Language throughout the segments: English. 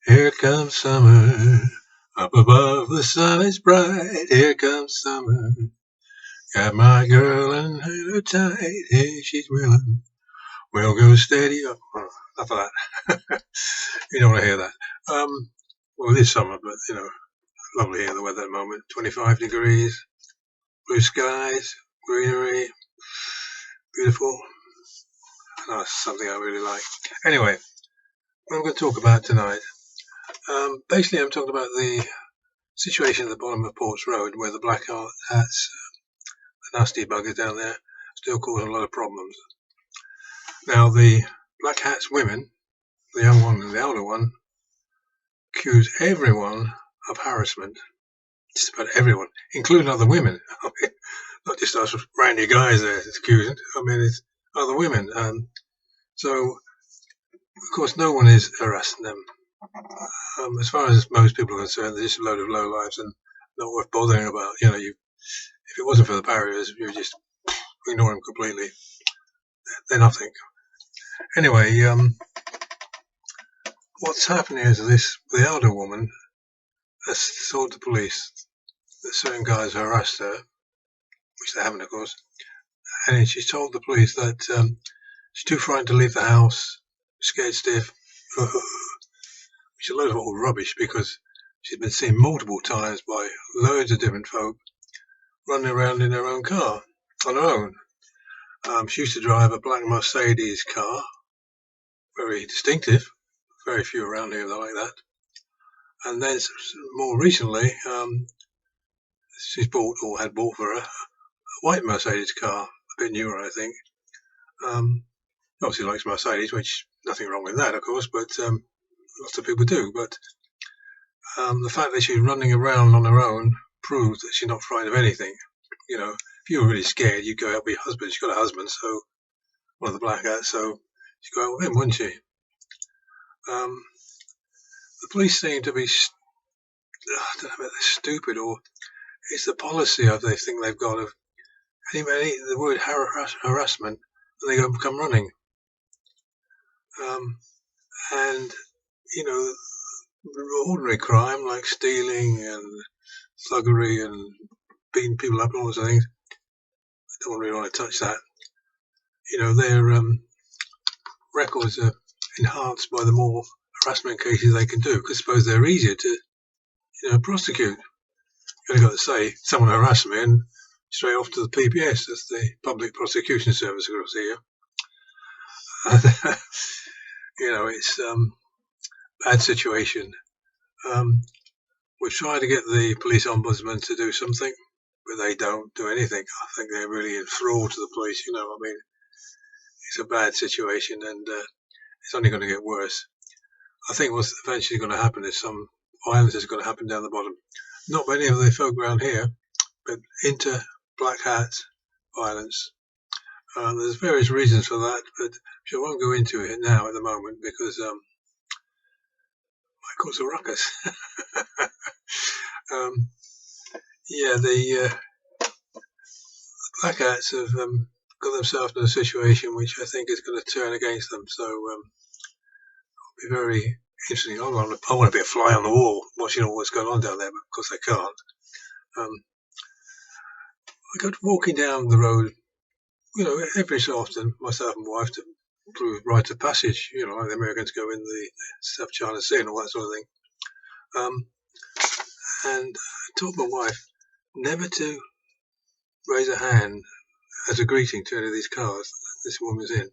Here comes summer, up above the sun is bright. Here comes summer, got my girl and her tight. Hey, she's willing, we'll go steady up. Enough of that. You don't want to hear that. Well, it is summer, but lovely here the weather at the moment. 25 degrees, blue skies, greenery, beautiful. That's something I really like. Anyway, what I'm going to talk about tonight. Basically, I'm talking about the situation at the bottom of Ports Road where the black hats, the nasty buggers down there, still causing a lot of problems. Now, the black hats women, the young one and the older one, accuse everyone of harassment. Just about everyone, including other women. I mean, not just us randy guys there accusing. I mean, it's other women. So, of course, no one is harassing them. As far as most people are concerned, they're just a load of lowlifes and not worth bothering about. If it wasn't for the barriers, you would just ignore them completely. They're nothing. Anyway, what's happening is the elder woman has told the police that certain guys harassed her, which they haven't, of course, and she's told the police that she's too frightened to leave the house, scared stiff, which is a load of old rubbish because she's been seen multiple times by loads of different folk running around in her own car on her own. She used to drive a black Mercedes car, very distinctive, very few around here that like that. And then more recently, she's bought or had bought for her a white Mercedes car, a bit newer, I think. Obviously likes Mercedes, which nothing wrong with that, of course, but lots of people do. But the fact that she's running around on her own proves that she's not frightened of anything. If you were really scared, you'd go out with your husband. She's got a husband, so one of the black hats, so she'd go out with him, wouldn't she? The police seem to be, I don't know if they're stupid or it's the policy of they think they've got of the word harassment, and they go come running. And ordinary crime like stealing and thuggery and beating people up and all those things, I don't really want to touch that. Their records are enhanced by the more harassment cases they can do, because I suppose they're easier to prosecute. You've only got to say someone harassed me and straight off to the PPS, that's the Public Prosecution Service across here. It's a bad situation. We've tried to get the police ombudsman to do something, but they don't do anything. I think they're really enthralled to the police. It's a bad situation, and it's only going to get worse. I think what's eventually going to happen is some violence is going to happen down the bottom. Not many of the folk around here, but black hat violence. There's various reasons for that, but I won't go into it now at the moment because it might cause a ruckus. The black hats have got themselves in a situation which I think is going to turn against them. So it'll be very interesting. I want to be a fly on the wall watching all what's going on down there, but of course I can't. I go walking down the road, every so often, myself and my wife to through rite of passage, like the Americans go in the South China Sea and all that sort of thing. And I told my wife never to raise a hand as a greeting to any of these cars this woman's in.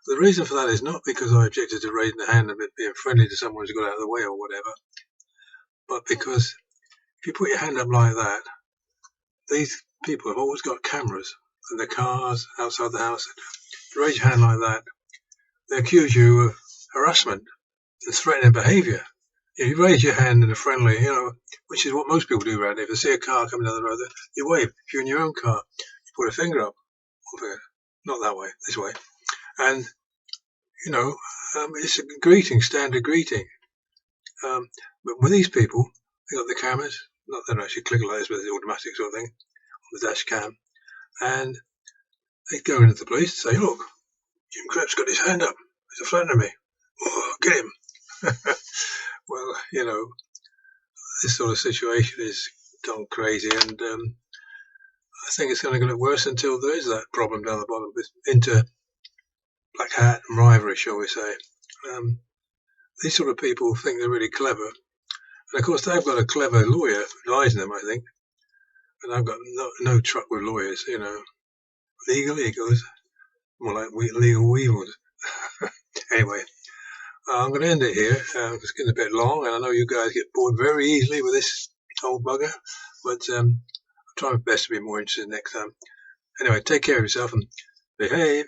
The reason for that is not because I objected to raising a hand and being friendly to someone who's got out of the way or whatever, but because if you put your hand up like that, these people have always got cameras in the cars outside the house. If you raise your hand like that, they accuse you of harassment and threatening behaviour. You raise your hand in a friendly, which is what most people do around here. If they see a car coming down the road, you wave. If you're in your own car, you put a finger up. Not that way, this way. And, it's a greeting, standard greeting. But with these people, they got the cameras. They don't actually click like this, but it's automatic sort of thing on the dash cam. And they go into the police and say, look, Jim Krepp's got his hand up. He's threatening me. Oh, get him. Well, this sort of situation is gone crazy, and I think it's going to get worse until there is that problem down the bottom with inter black hat and rivalry, shall we say. Um, these sort of people think they're really clever, and of course they've got a clever lawyer advising them, I think. And I've got no truck with lawyers, legal eagles, more like legal weevils. Anyway, I'm going to end it here. It's getting a bit long, and I know you guys get bored very easily with this old bugger, but I'll try my best to be more interested next time. Anyway, take care of yourself and behave.